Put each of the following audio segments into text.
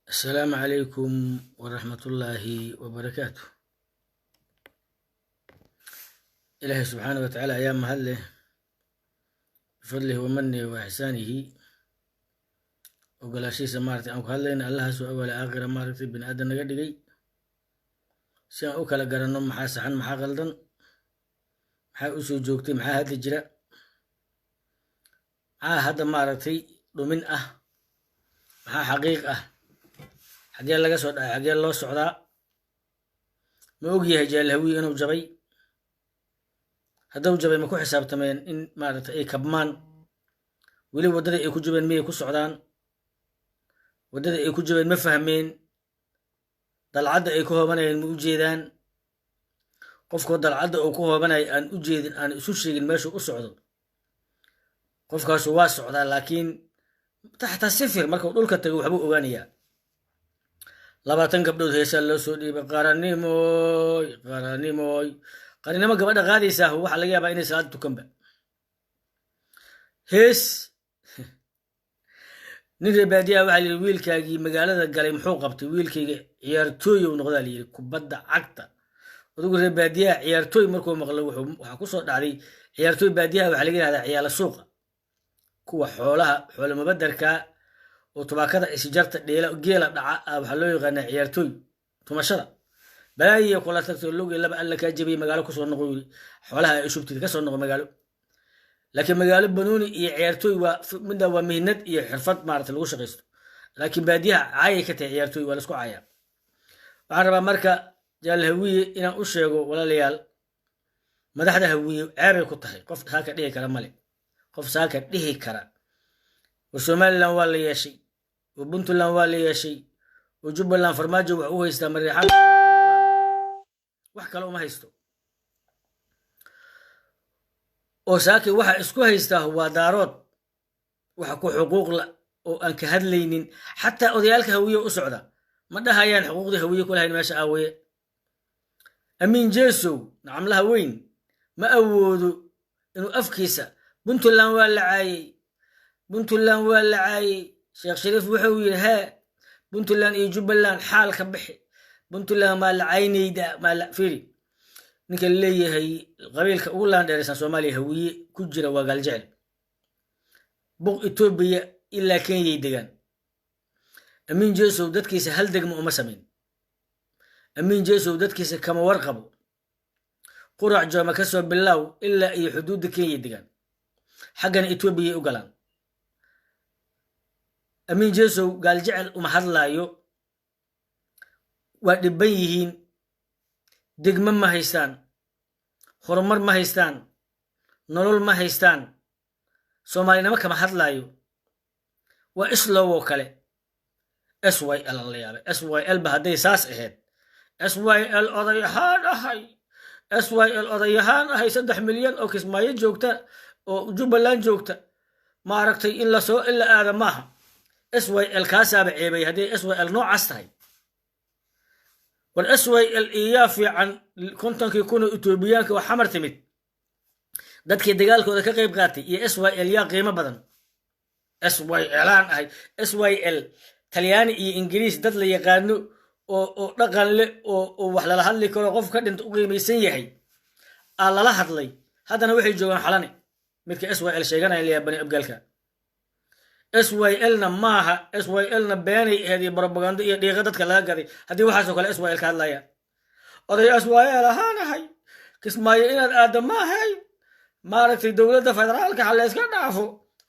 السلام عليكم ورحمة الله وبركاته. إلهي سبحانه وتعالى أيام مهله بفضله ومنه وإحسانه وقال شيء سمارتي أنك هلين الله سوء ولا آخر مارتي بن آدم نقدقي سيان أوكا لقرنو محا سحن محا غلدن محا أسو جوكتي محا هاد الجراء محا هاد مارتي دومين محا حقيقة حقيا لغا سودا حقيا لو سودا ما اوغيhay jaalhawi inuu jabay haduu jabay ma ku xisaabtameen in maarata ay kabmaan wali wadada ay ku jabeen miyay ku socdaan wadada ay ku jabeen ma fahmeen dalcada ay ku hoobanayeen ma u jeedaan qofkoo dalcada uu ku hoobanay aan u jeedin aan isu sheegin meesha u socdo qofkaas waa socdaa laakiin taxta sifir marka uu dhulka tago waxba ogaanayaa 20 gabdhood heesa loo soo dhiibay qaranimo gabadha qaadaysaa waxa laga yaabaa inay salaad tukanba hees nin reebaadiya waxa la wiilkaagii magaalada galay muxuu qabtay wiilkayga ciyaartooy uu noqday la yiri kubadda cagta ugu reebaadiya ciyaartooy markuu maqlo waxa ku soo dhacday ciyaartooy baadiya waxa laga yiraahdaa ciyaala suuqa kuwa xoolo mabadarka oo tubaakada isijarta dheela geela dhaca waxa loo yaqaan ciyaartooy tumashada baayiya kula tagto looga laba alla ka jabiyay magaalo ku soo noqoy xoolaha ay shubtid ka soo noqo magaalo laakiin magaalo banooni iyo ciyaartooy waa mihnad iyo xirfad maarta lagu shaqeysto laakiin baadiyaha caayay ka tahay ciyaartooy waa la isku caaya waxaan rabaa marka jaalhawiye inaan u sheego walaalayaal madaxda hawiye ceebay ku tahay qof saaka dhihi kara male qof saaka dhihi kara Somaliland waa la yeeshay Puntland waa la yeeshay Jubbaland farmaajo wax u haysta mariixan wax kale uma haysto oo saaki waxa isku haysta waa daarood waxa ku xuquuq la oo aan ka hadlaynin xataa odayaalka hawiye u socda ma dhahayaan xuquuqda hawiye ku lahayn meesha aawaye amin jeesow nacamlaha weyn ma awoodo inuu afkiisa Puntland waa la caayay Puntland waa la caayay Sheekh Shariif wuxuu yiri ha Puntland iyo Jubbaland xaal ka bixi Puntland ma la caynayda ma la fiiri ninka leeyahay qabiilka ugu laan dheeraysan Soomaaliya hawiye ku jira waa galjecel bog Itoobiya ilaa Kenya degan amin jeesow dadkiisa hal degmo uma sameyn amin jeesow dadkiisa kama warqabo qurac jooma ka soo bilaw ilaa iyo xuduudda Kenya degan xaqana Itoobiya u galaan amin jeesow galjecel uma hadlaayo waa dhiban yihiin degmo ma haystaan horumar ma haystaan nolol ma haystaan Soomaalinimo kama hadlaayo waa islow oo kale SYL la yaabay SYL ba haday saas ahayd SYL odayahan ahay 3 milyan oo Kismaayo joogta oo Jubbaland joogta ma aragtay in la soo ila aada maaha SYL kaasaaba ceebay haday SYL noocaas tahay war SYL iyo fiican kontonkii kuna Itoobiyaanka wax xamar timid dadkii dagaalkooda ka qayb qaatay iyo SYL yaa qiimo badan SYL aan ahay SYL Talyaani iyo Ingiriis dad la yaqaano oo dhaqan leh oo wax la hadli karo qof ka dhinta u qiimaysan yahay aan la hadlay haddana waxay joogan xalane midka SYL sheeganaya leeyahay bani abgalka SYL-na maaha SYL-na beenay ahayd propaganda iyo dhiiqa dadka laga gaday hadii waxaas oo kale SYL ka hadlaya oday SYL ahaanahay Kismaayo inaad aadamahay maaragtay dawladda federaalka xal iska dhaafo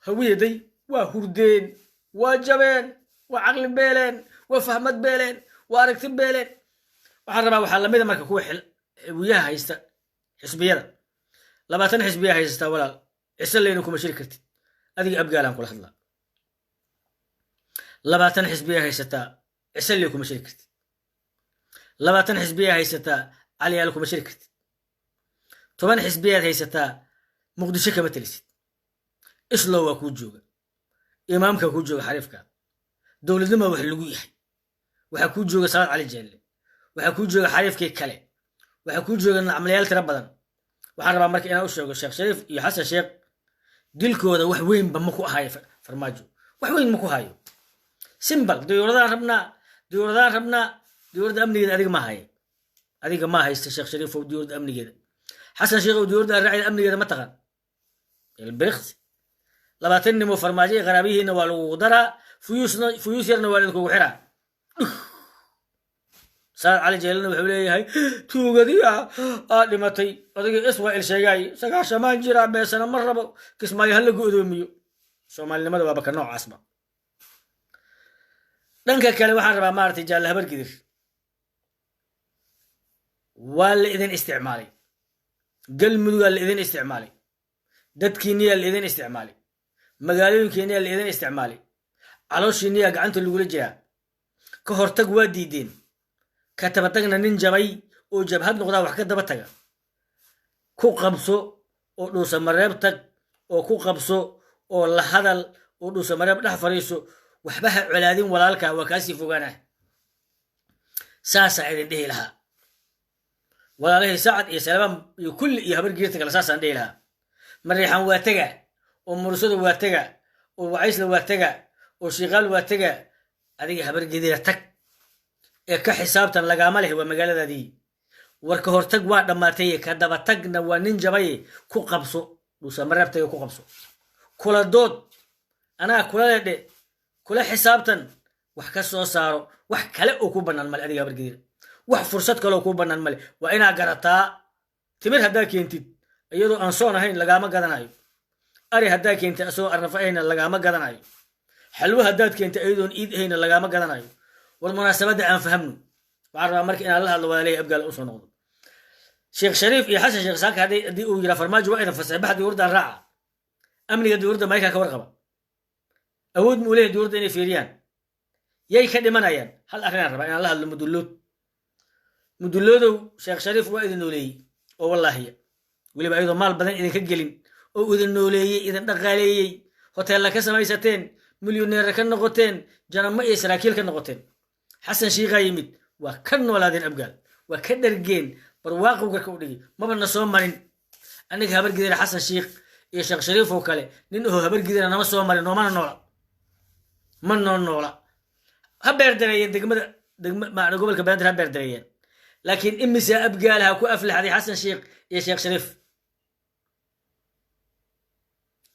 hawiyaday waa hurdeen waa jabeen waa aqli beeleen waa fahmad beeleen waa aragti beeleen waxaan rabaa waxa lamida marka kuwa hawiyaha haysta xisbiyada 20 xisbiya haysta walaal isleeyna kuma shiri kartid adiga abgaalan kula hadlaa 20 xisbiya haysta isleey kuma shiri kartid 20 xisbiya haysta caliyaal kuma shiri kartid 10 xisbiya haysta muqdisho kama talisid islow waa ku jooga imaamka ku jooga xariifka dawladnimo wax lagu yahay waxa ku jooga Salaad Cali Jeelle waxa ku jooga xariifkii kale waxa ku jooga nacamlayaal tira badan waxaan rabaa marka inaan u sheego Sheekh Shariif iyo Xasan Sheekh dilkooda wax weyn ba ma ku ahaay farmaajo wax weyn ma ku haayo simple dawladda rabna diyuuradaan rabnaa diyuuradda amnigeeda adiga ma haya adiga ma haysta sheekh shariifow diyuuradda amnigeeda xasan sheekh oo diyuuradda raacida amnigeeda ma taqaan ilbiriqsi 20 nimo farmaajo iyo qaraabihiina waa lagu daraa fuyuus yarna waa idinkugu xiraa saad cali jeelana wuxuu leeyahay tuugadii dhimatay odagii iswaa'il sheegay 9 jira beesana ma rabo kismaayo hal lagu odoomiyo soomaalinimada waa baka noocaasba dhanka kale waxaan rabaa maartay jaalle habar gidir waa la idin isticmaalay galmudugaa la idin isticmaalay dadkiiniyaa la idin isticmaalay magaalooyinkeeniyaa la idin isticmaalay calooshiiniyaa gacanta lagula jiraa ka hortag waa diideen ka tabatagna nin jabay oo jabhad noqdaa wax ka daba taga ku qabso oo dhuusa mareeb tag oo ku qabso oo la hadal oo dhuusa mareeb dhex fariiso waxba ha colaadin walaalka waa kaasii fogaanah saasaa idin dhihi lahaa walaalahii sacad iyo salabaan iyo kulli iyo habar giirta kale saasaan dhihi lahaa mariixan waa tega oo mursada waa tega oo wacaysla waa tega oo shiiqaal waa tega adiga habar gidira tag ee ka xisaabtan lagaama leh waa magaaladaadii war ka hortag waa dhammaatay ka daba tagna waa nin jabay ku qabso dhuusa mareeb taga ku qabso kula dood anaa kula leedhe kula xisaabtan wax ka soo saaro wax kale oo ku bannaan male adiga habar gidira wax fursad kale oo ku bannaan male waa inaa garataa timir haddaa keentid iyadoo aan soon ahayn lagaama gadanayo ari haddaa keentay asagoo arnafa ahayna lagaama gadanayo xalwo haddaad keentay iyadoon iid ahayna lagaama gadanayo war munaasabadda aan fahamno waxaan rabaa marka inaan la hadlo walaalihii abgaal u soo noqdo sheekh shariif iyo xasan sheekh saaka haddii uu yiraa farmaajo waa idan fasaxay bax diyuuraddan raaca amniga diyuuradda maykaa ka warqaba awood mu leeyahay diyuuradda inay fiiriyaan yay ka dhimanayaan hal arrinaan rabaa inaan la hadlo mudulloodow sheekh shariif waa idin nooleeyey oo wallaahiya weliba ayadoo maal badan idinka gelin oo idin nooleeyey idin dhaqaaleeyey hoteella ka samaysateen milyoneera ka noqoteen janamo iyo saraakiil ka noqoteen xasan shiiqaa yimid waa ka noolaadeen abgaal waa ka dhargeen barwaaqow garka u dhigi maba na soo marin aniga habar gidira xasan shiiq iyo sheekh shariif oo kale nin oo habar gidira nama soo marin noomana noola ma noo noola ha beerdareeyeen degmada gobolka banaadir ha beerdareeyeen laakiin imisa abgaalaha ku aflaxday xasan shiiq iyo sheekh shariif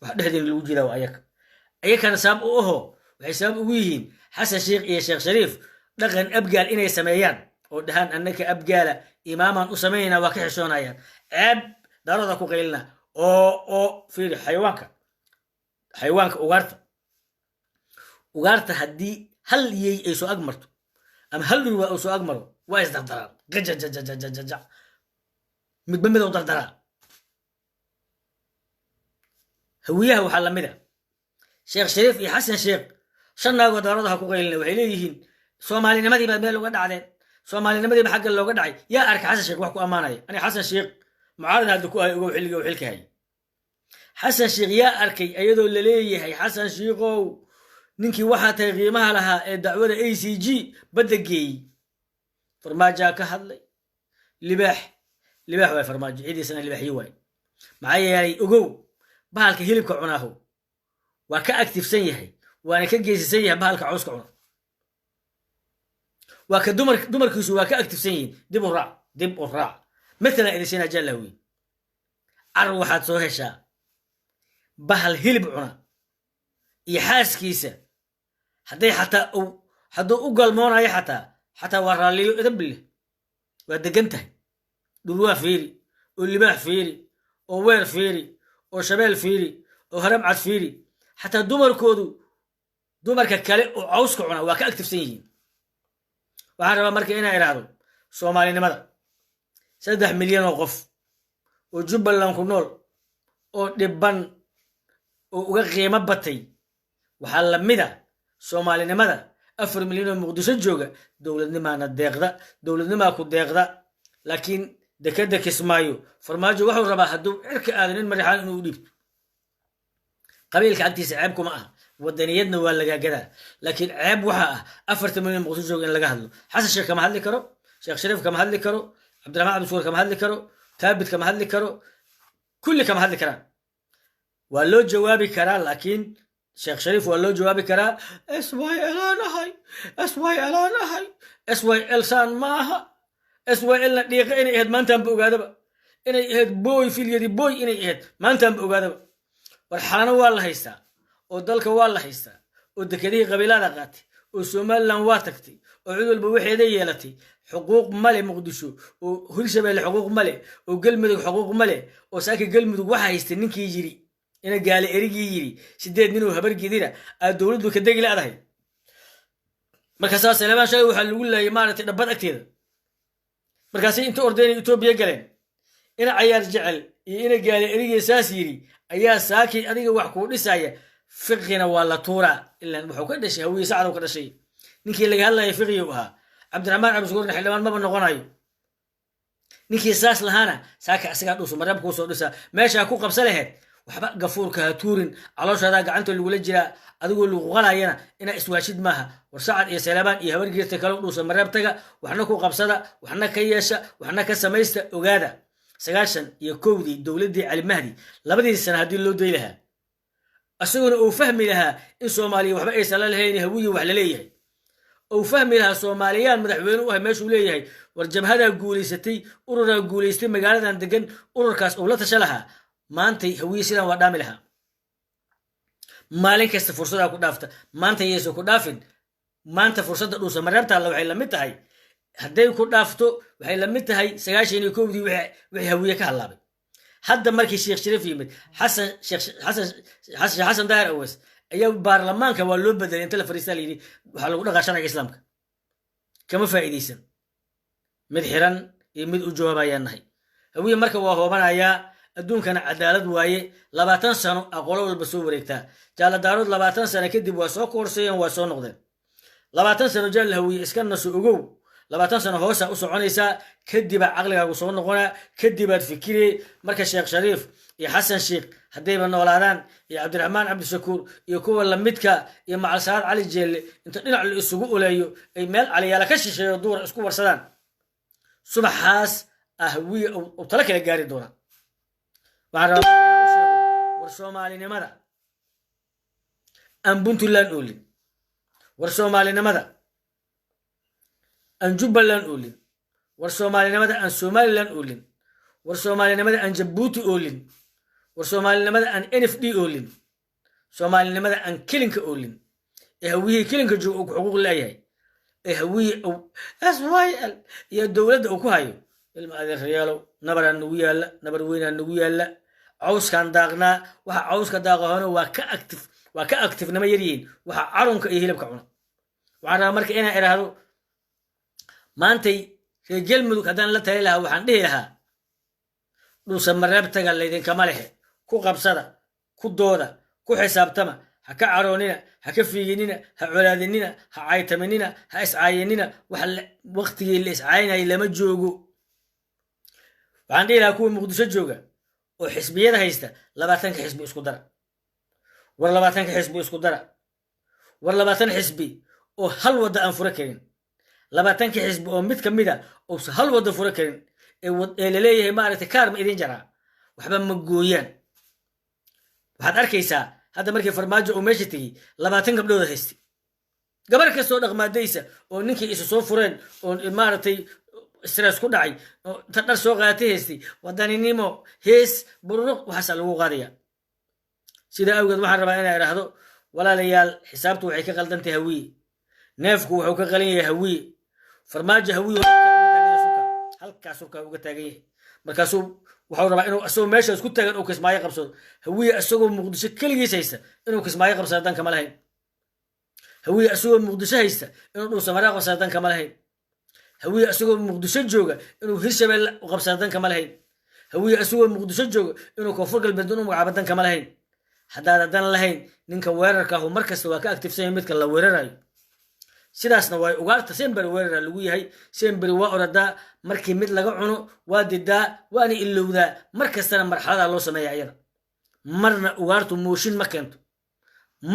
wax dhexdeen lagu jiraa waa ayakana sabab u aho waxay sabab ugu yihiin xasan sheekh iyo sheekh shariif dhaqan abgaal inay sameeyaan oo dhahaan annaka abgaala imaamaan u samaynayna waa ka xishoonayaan ceeb darooda ku qaylina oo fiiri xayawaanka ugaarta haddii hal yey ay soo agmarto ama hal dhurwa uu soo agmaro waa isdardaraan gajajajajajaja midba midow dardaraa hawiyaha waxaa lamida sheekh shariif iyo xasan sheekh shan naagoo daaradaha ku qaylina waxay leeyihiin soomaalinimadii baad meel uga dhacdeen soomaalinimadiiba xagga looga dhacay yaa arka xasan sheekh wax ku ammaanaya ani xasan sheekh mucaarid hadda ku ahay ogow xilliga uu xilka hayay xasan sheekh yaa arkay iyadoo la leeyahay xasan sheekhow ninkii waxaa tahay qiimaha lahaa ee dacwada ACG badda geeyey farmaajaa ka hadlay libaax waay farmaajo ciidiisana libaaxyo waay maxaa yeelay ogow bahalka hilibka cunaaho waa ka aktifsan yahay waana ka geesisan yahay bahalka cawska cuna waa ka dumarkiisu waa ka aktifsan yihiin dib u raac مثلا إذا سينا جلوي أروحت سوهشا بحل هلب عنا يحاس كيسة حتى أقل مونا حتى وراليو إذبله ودقنته دلوا فيري واللباح فيري ووير فيري وشبال فيري وهرمعت فيري حتى دمر كودو دمر كالي وعوسك عنا وكأكتف سنين وحاربا مركي إنا إرادو سومالي نمدا 3 مليون وقف وجبلان كنول ودبان uga qiimo batay waxa la mid ah Soomaalinimada 4 milyan oo Muqdisho jooga dawladnimada dawladnimada ku deeqda laakiin dekada Kismaayo farmaajo wuxuu rabaa haduu cirka aadanin marixaan inuu dhibto qabiilka agtiisa ceeb kuma ah wadaniyadna waa laga gadaa laakiin ceeb waxa ah 4 milyan Muqdisho jooga in laga hadlo xasan sheekh kama hadli karo sheekh shariif kama hadli karo Abdurrahman Abdul kama hadli karo Thabit kama hadli karo kulli kama hadli karaan waa loo jawaabi karaa laakiin sheekh shariif waa loo jawaabi karaa syl aan ahay syl aan ahay syl saan ma aha sylna dhiiqa inay ahayd maantaanba ogaadaba inay ahayd boy filyadi boy inay ahayd maantaanba ogaadaba war xalano waa la haystaa oo dalka waa la haystaa oo dekedihii qabiilada qaatay oo somalilan waa tagtay oo cid walba waxeeda yeelatay xuquuq male muqdisho oo hirshabeelle xuquuq male oo galmudug xuquuq male oo saaka galmudug waxa haystay ninkii yiri ina gaale erigii yiri 8 nin oo habar gidira aad dowladdu ka degi laadahay marka saas leebaan shay waxa lagu leeyahay maaragtay dhabad agteeda markaas inta ordeen Itoobiya galeen ina cayaar jecel iyo ina gaale erigii saas yiri ayaa saaki adiga wax ku dhisaya fiqina waa la tuura ilaa wuxuu ka dhashay hawiye sacad oo ka dhashay ninkii laga hadlayay fiqiyo ahaa cabdiraxmaan cabdishakuur xildhibaan maba noqonayo ninkii saas lahaana saaka asiga dhuuso marabku soo dhisa meesha ku qabsan lahayd waxba gafuurka ha tuurin calooshaada gacanta lagu la jira adigoo lagu qalayana ina iswaashid maaha war sacad iyo salaabaan iyo habar geerta kala dhuuso marabtaga waxna ku qabsada waxna ka yeesha waxna ka samaysta ogaada 91dii dowladii cali mahdi labadii sano hadii loo day lahaa asaguna uu fahmi lahaa in Soomaaliya waxba ay sala lahayn hawiye wax la leeyahay oo fahmi lahaa Soomaaliyaan madaxweyne u ah meeshuu leeyahay war jabhada guuleysatay urura guuleystay magaaladan degan ururkaas oo la tashalaha maantay hawiye sidan waa dhaami lahaa maalin kasta fursada ku dhaafta maanta yeeso ku dhaafin maanta fursada dhuusa marabta la waxay la mid tahay hadday ku dhaafto waxay la mid tahay 91dii wixii hawiye ka halaabay hadda markii sheekh shariif yimid xasan daahir awas ayaa baarlamaanka waa loo bedelay inta la fariistaa la yidhi waxaa lagu dhaqaa sharciga islaamka kama faa'iidaysan mid xiran iyo mid u jawaabayaan nahay hawiye marka waa hoobanayaa adduunkana cadaalad waaye 20 sano aqoolo walba soo wareegtaa jaaladaarood 20 sano kadib waa soo koorsayeen waa soo noqdeen 20 sano jaal hawiye iska naso ogow 20 sano hoosa u soconaysa kadib aqligaagu soo noqona kadib aad fikirey marka sheekh shariif iyo xasan sheekh hadayba noolaadaan iyo cabdiraxmaan cabdishakuur iyo kuwa la midka iyo macal saad cali jeelle inta dhinac la isugu oleeyo ay meel caliyaala ka shisheeyo duur isku warsadaan subaxaas ahwiye oo tala kala gaari doona waxaan rabaa war Soomaalinimada aan Puntland oolin war Soomaalinimada aan Jubbaland oolin war Soomaalinimada aan Somaliland oolin war Soomaalinimada aan Djibouti oolin war Soomaalinimada aan NFD oolin Soomaalinimada aan kilinka oolin hawiye kilinka joog xuquuq leeyahay hawiye SYL iyo dawladda uu ku hayo ilma adeerayaalow nabaran nagu yaala nabar weynaan nagu yaala cawskan daaqnaa waxa cawska daaqahona waa ka active nama yaryiin waxa carunka iyo hilibka cuna waxaan rabaa marka inaan iraahdo maantay reer mudug haddaan la tali lahaa waxaan dhihi lahaa dhuusa mareebtaga laydinkama lehe ku qabsada ku dooda ku xisaabtama ha ka caroonina ha ka fiiginina ha colaadinina ha caytaminina ha iscaayinina waqtigii la iscaayinayay lama joogo waxaan dhihi lahaa kuwa muqdisho jooga oo xisbiyada haysta 20 xisbi isku dara war 20 xisbi isku dara war 20 xisbi oo hal wada aan fura karin 20 xisbi oo mid kamida oo hal wada fura karin ee la leeyahay maaragtay kaarma idin jaraa waxba ma gooyaan waxaad arkaysaa hadda markii farmaajo uu meesha tegey 20 gabdhood haystay gabar kastoo dhaqmaadaysa oo ninkii isu soo fureen oo maaragtay stress ku dhacay oo dhar soo qaatay haystay wadaninimo hees bururuq waxaas lagu qaadaya sida awgeed waxaan rabaa inaan iraahdo walaalayaal xisaabtu waxay ka qaldantahay hawiye neefku wuxuu ka qalin yahay hawiye farmaajo hawiye halkaas uu ka uga taagan yahay markaasuu wuxuu rabaa inuu asoo meesha isku taagan oo kismaayo qabsado hawiye asagoo muqdisho kaligiis haysta inuu kismaayo qabsado dan kama lahayn hawiye asagoo muqdisho haysta inuu dhuusamara qabsado dan kama lahayn hawiye asagoo muqdisho jooga inuu hirshabeelle u qabsado dan kama lahayn hawiye asagoo muqdisho jooga inuu koonfur galbeed u magacaabo dan kama lahayn haddaad dan lahayn ninka weerarka ah markasta waa ka aktifsan yahay midka la weerarayo sidaasna way ugaarta semberi weerara lagu yahay semberi waa oradaa markii mid laga cuno waa didaa waana ilowdaa markastana marxalada loo sameeyaa iyada marna ugaartu mooshin ma keento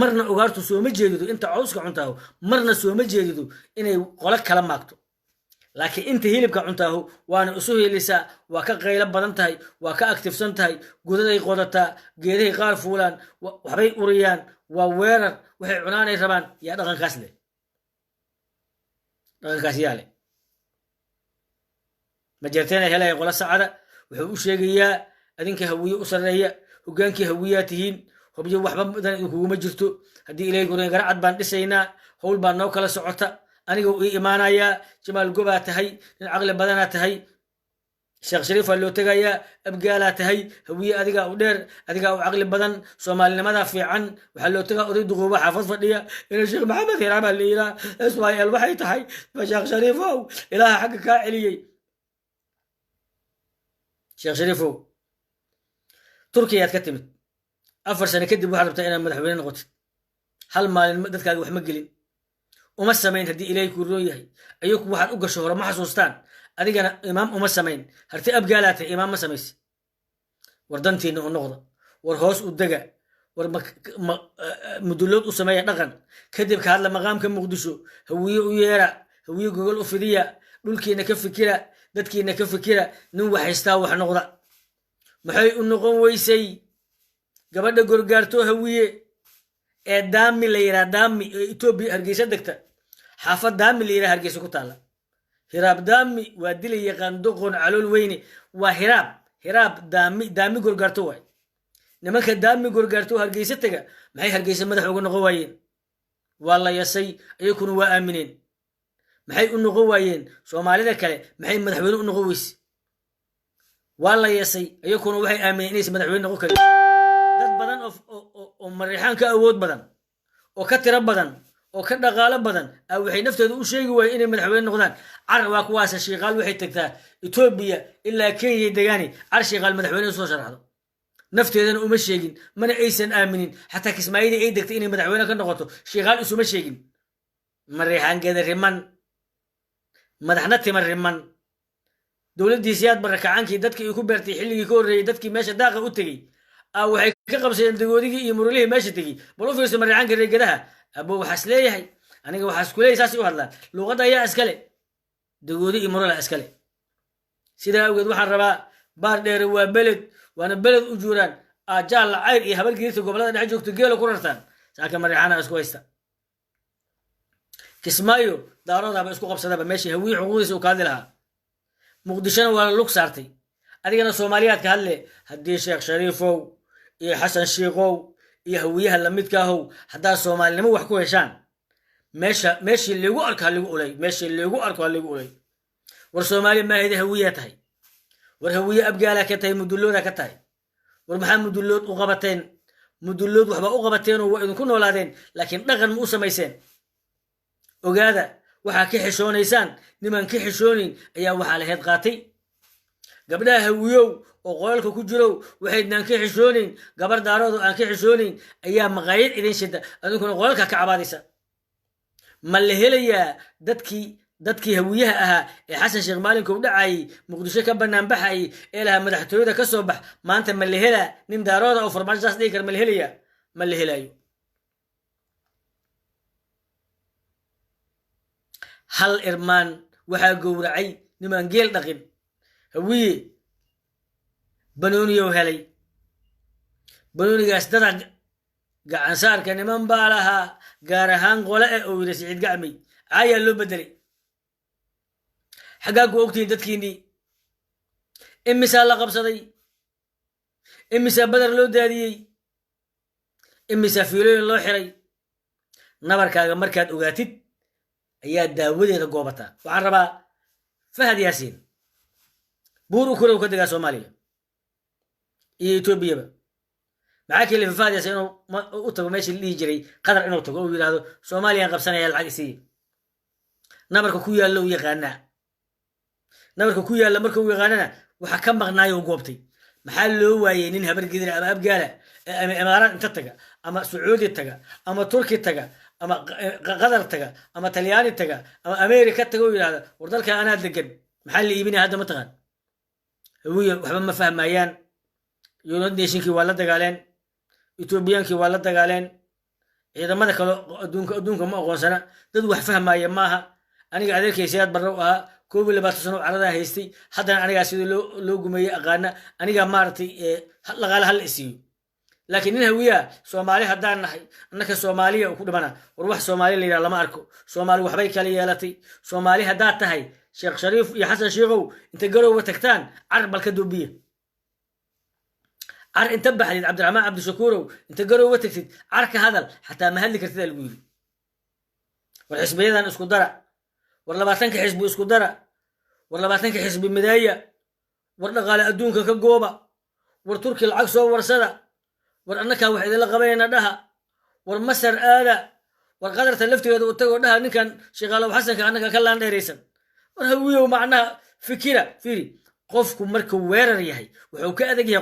marna ugaartu sooma jeedido inta cawska cuntaaho marna sooma jeedido inay qolo kala maagto laakiin inta hilibka cuntaahu waana isu helisaa waa ka qaylo badan tahay waa ka aktifsan tahay gudaday qodataa geedahay qaar fuulaan waxbay uriyaan waa weerar waxay cunaanay rabaan yaa dhaqankaas leh dhaqankaas yaa leh majeerteena helaya qola sacada wuxuu u sheegayaa adinka hawiye u sarreeya hogaankii hawiyaa tihiin hobyo waxba mudan idinkuguma jirto haddii ilaahay goren garacad baan dhisaynaa howl baa noo kala socota aniga ii imaanayaa jamaal gobaa tahay nin caqli badanaa tahay sheekh shariifaa loo tegayaa abgaalaa tahay hawiye adigaa u dheer adigaa u caqli badan soomaalinimada fiican waxaa loo tegaa oday duquuba xaafad fadhiya inuu sheekh maxamed hiraabaa la yiraa ismaaciil waxay tahay ba sheekh shariifow ilaaha xagga kaa celiyey sheekh shariifow turkiyaad ka timid 4 sano kadib waxaad rabtaa inaad madaxweyne noqotid hal maalin dadkaaga wax ma gelin uma samayn haddii ilaahay kuu roon yahay ayagu waxaad u gasho hore ma xasuustaan adigana imaam uma samayn harti abgaalaa tahay imaam ma samayse war dantiinna u noqda war hoos u dega war mudulood u sameeya dhaqan kadib ka hadla maqaamka muqdisho hawiye u yeera hawiye gogol u fidiya dhulkiina ka fikira dadkiina ka fikira nin waxaystaa wax noqda maxay u noqon weysay gabadha gorgaarto hawiye ee daami la yiraa daami ee etoobiya hargeysa degta xaafad daami la yiraa hargeysa ku taalla hiraab daami waa dila yaqaan doqon calool weyne waa hiraab daami gorgaarto waay nimanka daami gorgaarto hargeysa tega maxay hargeysa madax uga noqon waayeen waa la yasay ayakuna waa aamineen maxay u noqon waayeen soomaalida kale maxay madaxweyne u noqon weyse waa la yasay ayakuna waxay aamineen inaysan madaxweyne noqon karin dad badan oo mariixaan ka awood badan oo ka tiro badan oo ka dhaqaalo badan waxay naftooda u sheegi waayeen inay madaxweyne noqdaan car waa kuwaasa shiiqaal waxay tagtaa etoobiya ilaa kenya degaani car shiiqaal madaxweyne soo sharaxdo nafteedana uma sheegin mana aysan aaminin xataa kismaayadii ay degtay inay madaxweyne ka noqoto shiiqaal isuma sheegin mariixaangeeda riman madaxna tima riman dowladdiisiyaad barakacaankii dadkii ku beertay xilligii ka horreeyey dadkii meesha daaqa u tegey waxay ka qabsadeen dagoodigii iyo murulihii meesha tegey bal u fiirso mariixaanka reegadaha abo waxaas leeyahay aniga waxaas kuleeyahy saasay u hadlaan luuqadda ayaa iskale dagoodi iyo murala iskale sidaa awgeed waxaan rabaa baar dheere waa beled waana beled u juuraan jaalla cayr iyo habar gidirta gobolada dhexe joogto geelo ku rartaan saaka mariixaana isku haysta kismaayo daaroodaaba isku qabsadaba meeshii hawiye xuquuqdiisa u ka hadli lahaa muqdishona waa la lug saartay adigana soomaaliyaad ka hadle haddii sheekh shariifow iyo xasan shiikow iyo hawiyaha lamidkaahow haddaad soomaalinimo wax ku heshaan meeshii ligu arko haligu ulay meeshii ligu arko haligu ulay war soomaaliya maahayda hawiyaa tahay war hawiye abgaalaa ka tahay mudulooda ka tahay war maxaa mudullood u qabateen mudullood waxba u qabateenoo waa idinku noolaadeen laakiin dhaqan ma u samayseen ogaada waxaa ka xishoonaysaan niman ka xishoonayn ayaa waxaa laheyd qaatay gabdhaha hawiyow oo qolalka ku jirow waxaydnaan ka xishoonayn gabar daaroodo aan ka xishoonayn ayaa maqaayad idin shida adinkuna qolalka ka cabaadaysa ma la helayaa dadkii hawiyaha ahaa ee xasan sheekh maalinkou dhacayay muqdisho ka banaanbaxayay ee lahaa madaxtooyada ka soo bax maanta ma la helaa nin daarooda oo farmaajo saas dhigi kara ma la helayaa ma la helaayo hal irmaan waxaa gowracay nimaan geel dhaqin hawiye banooniyow helay banoonigaas dada gacansaarka niman baa lahaa gaar ahaan qole oo yidhi siciid gacmay caayaa loo bedelay xaggaa ku ogtihiin dadkiinnii imisaa la qabsaday imisaa badar loo daadiyey imisaa fiilooyin loo xiray nabarkaaga markaad ogaatid ayaa daawadeeda goobataa waxaan rabaa fahad yaasiin buur u kurow ka degaa soomaaliya iyo etoobiyaba maxaa kelifa fahad yaasiin inuu u tago meeshii la dhihi jiray qatar inuu tago oo yidhaahdo soomaaliyaan qabsanaya lacag isiiya nabarka ku yaalla u yaqaanaa nabarka ku yaalla marka u yaqaanana waxa ka maqnaayo goobtay maxaa loo waayey nin habar gidira ama abgaala ama imaaraad inta taga ama sacuudi taga ama turki taga ama qatar taga ama talyaani taga ama america taga oo yidhahda war dalka anaa degan maxaa la iibinaya hadda mataqaan hawiya waxba ma fahmayaan united nationkii waa la dagaaleen ethoobiyankii waa la dagaaleen ciidamada kale adduunka ma aqoonsana dad wax fahmaya maaha aniga adeerkaysayaad barrow ahaa كوب اللي باتسنو عرضها هيستي حتى أنا قاعد لو جمية أغانا أنا قاعد مارتي لقال هل إسيو لكن إنها ويا سومالي هدان نحي أنك سومالية وكل منا وروح سومالي اللي لما أركو سومالي وحبيك لي يالتي سومالي هدات تهي شيخ شريف يا حسن شيخو أنت قروا وتكتان عرب الكدوبية عر انتبه علي عبد الرحمن عبد الشكور انت قروا وتكتد عرك هذا حتى مهلك ارتدى الويل والحزبية ذا اسكو درع ولا ما تنك حزب اسكو درع ولا ما تنك حزب مداية ولا قال أدونك كجوبة ورترك العكس ورسدا ورأنك واحد اللي قبينا دها ورمسر آلة والقدر تلفت وتقول دها نكان شغال وحسن كأنك كلان ديريسن وهو معناه فكرة فيري قفكم مركو ويرر يحي وحو كأدق يا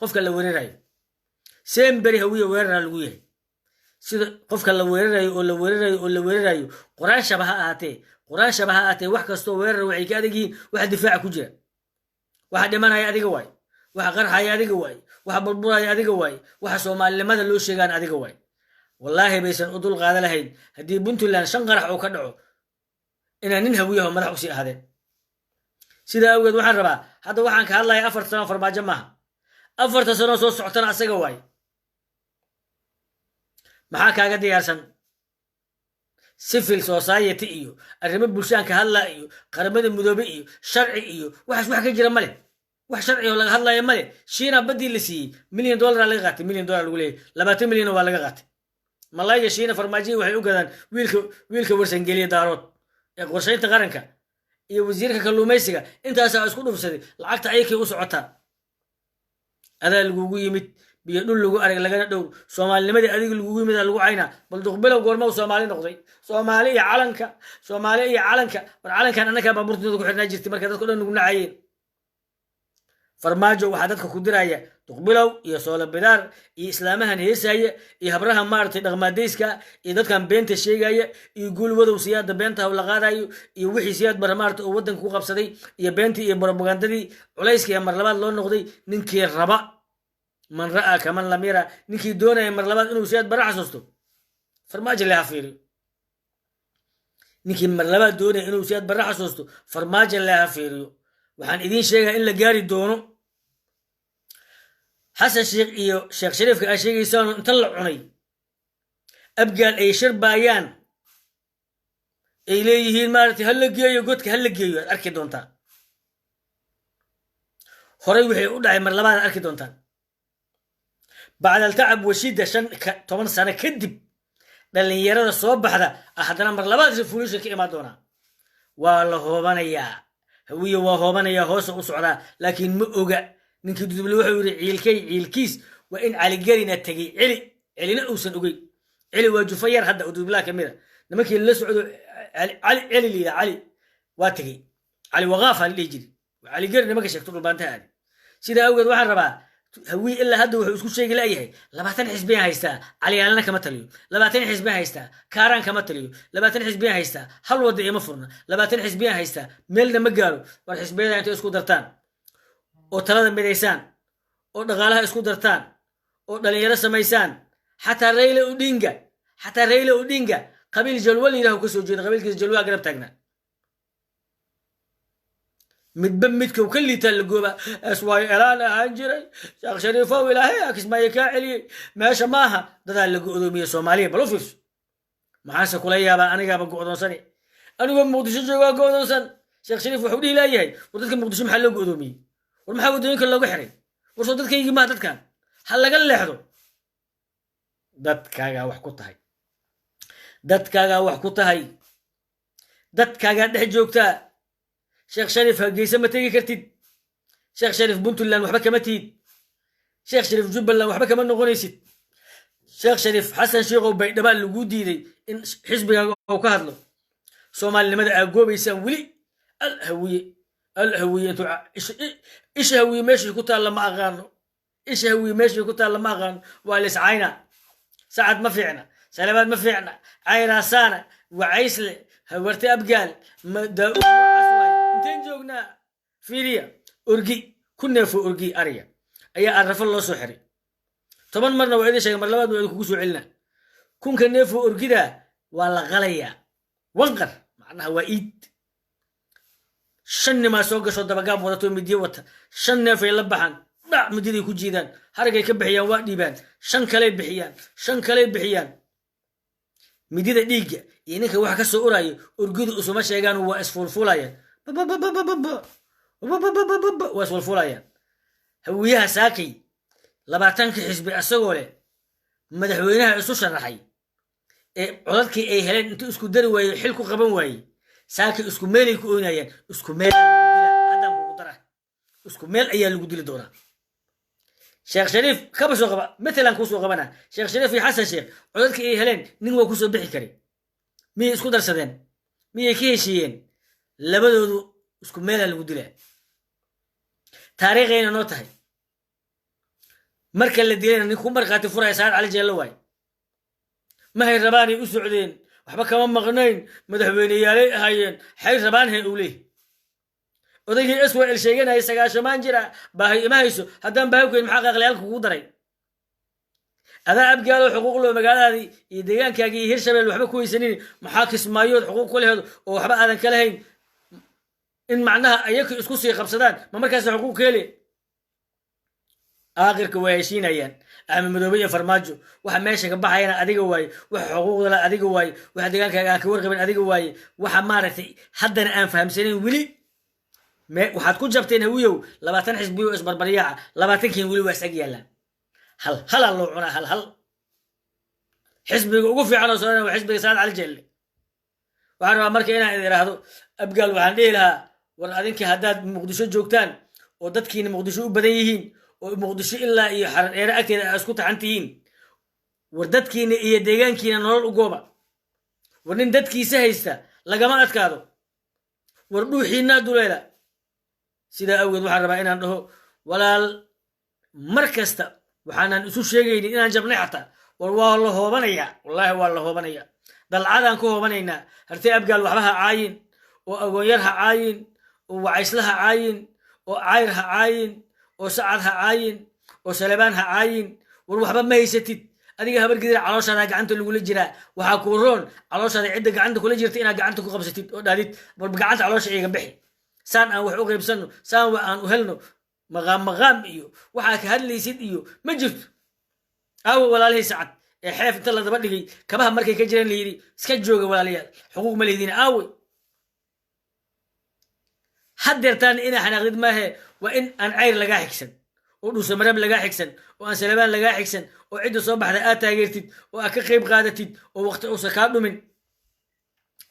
قفك اللي ويرر سيمبري هوية ويرر الويه سيدا قفك اللي ويرر قرآن شبهها آتي wax kasto weerar waxay ka adigi wax difaac ku jira wax dhimanaya adiga way wax qarxaya adiga way wax burburaya adiga way wax Soomaalinimada loo sheegan adiga way wallahi baysan u dul qaada lahayn hadii Puntland shan qarax oo ka dhaco inaan nin hawiyaha madax u sii ahaadeen sida awgeed waxaan rabaa hadda waxaan ka hadlayaa 4 sano farmaajo maaha 4 sano soo socotana asaga way maxaa kaaga diyaarsan civil society iyo arrimo bulshaanka hadla iyo qaramada midoobe iyo sharci iyo wax ka jira male wax sharci oo laga hadlayo male shiina badii la siiyay $1 million laga qaatay $1 million lagu leeyahay 20 milyan waa laga qaatay malayga shiina farmaajo waxay u gadaan wiilka warsan geliya daarood ee qorshaynta qaranka iyo wasiirka kalluumaysiga intaas ay isku dhufsaday lacagta ay kii u socotaa adaa lagu yimid biyo dhul lagu arag lagana dhow Soomaalinimadii adiga lagu yimid lagu cayna bal duqbilow goorma Soomaali noqday Soomaali iyo calanka war calankan anaka baaburtooda ku xirnaa jirtay marka dadku dhan ugu nacayeen farmaajo waxa dadka ku diraya duqbilow iyo soola bidaar iyo islaamahan heesaya iyo habraha maartay dhaqmaadeyska iyo dadkan beenta sheegaya iyo guul wadow siyaada beenta la qaadayo iyo wixii siyaad barmaarta oo wadanka ku qabsaday iyo beentii iyo propagandadii culayska mar labaad loo noqday ninkii raba من رأى كمان لم يرى نكي دونا مرلبات إنه سياد برا حسوستو فرماج اللي هفيري نكي مرلبات دونا إنه سياد برا حسوستو فرماج اللي هفيري وحان إذين شيئا إلا جاري دونو حسن شيخ شريف كأشيخ يسانو انطلع عني أبقى أي شربايان إليه المارتي هلا جيو قلتك هلا جيو أركي دونتا خوري وحي أدعي مرلبات أركي دونتا بعد التعب وشدة 8 سنة كدب لأن يرى الصواب هذا أحدنا مرلبات الفلوس كإما دونا والله هو بنيا هو بنيا هوس وصعدا لكن مؤجا نك دبلوه يوري عيلكيس وإن على جرينا تجي علي نأوسن أجي علي وجفير هذا أدبلا كميرا لما كي اللي سعود علي واتجي علي وغافة اللي يجري علي جرينا ما كشكتور البنت هذه سيدا أوجد واحد ربع هوي إلا هذا وحسكو شيء لا يهي لبعتين حزبين هايستا علي أنا كما تليو لبعتين حزبين هايستا كاران كما تليو لبعتين حزبين هايستا هل وضعي مفرنا لبعتين حزبين هايستا ميلنا مقالو والحزبين أنتو اسكو درتان أو تلادا ميديسان أو دغالها اسكو درتان أو دليرا سميسان حتى ريلا أودينجا قبيل جلوالي له كسو جيد قبيل كيس جلوال قرب تاقنا متبمتك وكل تلقوبة أسواي إلانا هنجري شيخ شريفة وإلهي أكس ما يكاعلي ماشا ماها دادا اللقو أدومية صومالية بلوفيس محاسا كليا با أنا قابا قوضون سني أنا قابا مقدشو جوا قوضون سن شيخ شريف وحودي لا يهي ودادك مقدشو محل لقو أدومية والمحاول دونيك اللقو حري ورسو دادك يجي ما دادكان حل لقل لحظو دادكاقا وحكوتهاي دادكاقا دحجوكتا شيخ شريف هجيسة ما تيجي كرتيد شيخ شريف بنتلان وحبك ما تيد شيخ شريف جبلان وحبك ما نغنيسيد شيخ شريف حسن شيخو بيدبال لوجودي دي إن حزب أو كهرلو سومال لماذا أقوى يسوي ولي الهوية إيش هوية ماشي كنت الله ما أغانو إيش هوية ماشي كنت الله ما أغانو والس عينا سعد ما فيعنا سلامات ما فيعنا عينا سانا وعيسل هورتي أبقال انتين جوجنا فيريا أرجي كنا في أرجي أريا أي عرف الله سحري طبعا مرنا وعيد شيء مرة بعد وعيد كوسو علنا كون كنا في أرجي ده ولا غليا وانقر معناها وعيد shan nimaa soo gasho dabagaab wadato midiyo wata shan neefay la baxaan dhac midiyaday ku jiidaan haragay ka bixiyaan waa dhiibaan shan kaley bixiyaan shan kaley bixiyaan midida dhiigga iyo ninka wax ka soo uraayo urgudu usuma sheegaan waa isfulfulayaan waa isfulfulayaan hawiyaha saakay 20 xisbi asagoo leh madaxweynaha isu sharaxay ee codadkii ay heleen intuu isku dari waayey xil ku qaban waayey saakay isku meelay ku oynayaan isku meel adam ku dara isku meel ayaa lagu dili doonaa sheekh shariif kaba soo qaba مثلا ku soo qabana sheekh shariif iyo xasan sheekh codadkii ay heleen nin waa ku soo bixi kari miyay isku darsadeen miyay ka heshiiyeen labadoodu isku meel lagu dilaa taariikhayna noo tahay marka la dilayna nin ku marqaati furay saad cali jeelo waay ma hay rabaan ay u socdeen waxba kama maqnayn madaxweyneyaalay ahaayeen xay rabaan hay ulay odaygii iswaa sheeganay 9 jira baahay ima hayso haddaan baahay ku maxaa qaqlayalka kugu daray adaa abgaalo xuquuq loo magaaladaadii iyo deegaankaagii hirshabeel waxba ku weysanin maxaa kismaayood xuquuq ku leeyahay oo waxba aadan ka lahayn in macnaha ayaga isku sii qabsadaan ma markaas xuquuq keeli aakhirka way heshiinayaan axmed madoobe iyo farmaajo waxa meesha ka baxayana adiga waaye waxa xuquuqda la adiga waaye waxa deegaankaaga ka warqabin adiga waaye waxa maaragtay haddana aan fahamsanayn weli waxaad ku jabteen hawiyow 20 xisbiyo isbarbariyaaca 20 weli waa isag yaalaan hal loo cunaa hal xisbiga ugu fiican oo soo waa xisbiga saad cali jeelle waxaan rabaa marka inaan idin iraahdo abgaal waxaan dhihi lahaa war adinka haddaad muqdisho joogtaan oo dadkiina muqdisho u badan yihiin oo muqdisho ilaa iyo xaran dheere agteeda ay isku taxantihiin war dadkiina iyo deegaankiina nolol u gooba war nin dadkiisa haysta lagama adkaado war dhuuxiina duleela sidaa awgeed waxaan rabaa inaan dhaho walaal mar kasta waxaanan isu sheegaynin inaan jabnay xataa war waa la hoobanayaa wallaahi waa la hoobanayaa dalcadaan ku hoobanaynaa hartee abgaal waxba ha caayin oo agoonyar ha caayin oo wacaysla ha caayin oo cayr ha caayin oo sacad ha caayin oo salebaan ha caayin war waxba ma haysatid adiga habar gidira calooshaada gacanta lagula jiraa waxaa kuu roon calooshaada cidda gacanta kula jirta inaad gacanta ku qabsatid oo dhaadid bal gacanta caloosha iiga bixi saan aan wax u qaybsanno saan wa aan u helno maqaam iyo waxaa ka hadlaysid iyo ma jirto aawo walaalihii sacad ee xeef inta la daba dhigay kabaha markay ka jireen la yidhi iska jooga walaalayaal xuquuq ma leediin aawe haddeertaan inaa xanaaqdid maahe waa in aan cayr lagaa xigsan oo dhuusamarab lagaa xigsan oo aan salebaan lagaa xigsan oo cidda soo baxda aad taageertid oo aad ka qayb qaadatid oo waqti uusan kaa dhumin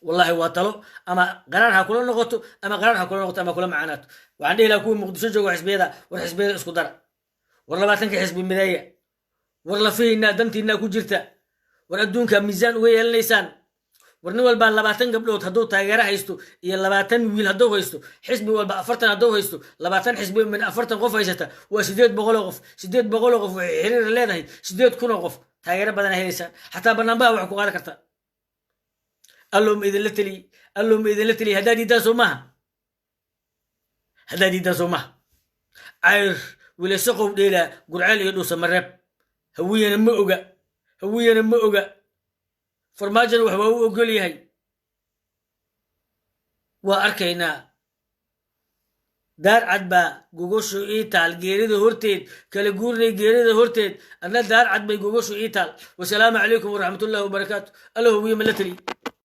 والله واتلو أما قرارها كلنا نقطه أما قرارها كلنا نقطه أما كلنا معناته وعندي لا أكون مقدسة جو حسبيدا والحسبيدا اسكو در والله ما تنك حسب المداية والله فيه إن دمتي إنها كجرتا وردون كميزان وهي الليسان ورنول بان لباتن قبله هدو تاجره هيستو يا لباتن ويل هدو هيستو حسبي والبا أفرتن هدو هيستو لباتن حسبي من أفرتن قف هيستا وسديد بغلقف سديد بغلقف حرير الليل هي سديد كنا قف تاجره بدنا هيسان حتى بنباه وحكو هذا كرتا اللهم إذا لتلي هدادي دا سومها عير ولا سقف ديلا قرعال يدو سمرب هوينا مؤقا فرماجن وحباو أقولي هاي وأركينا دار عدبا جوجوشو إيتال جيريد هورتيد كالجورني جيريد هورتيد أنا دار عدبا جوجوشو إيتال والسلام عليكم ورحمة الله وبركاته الله هو ملتري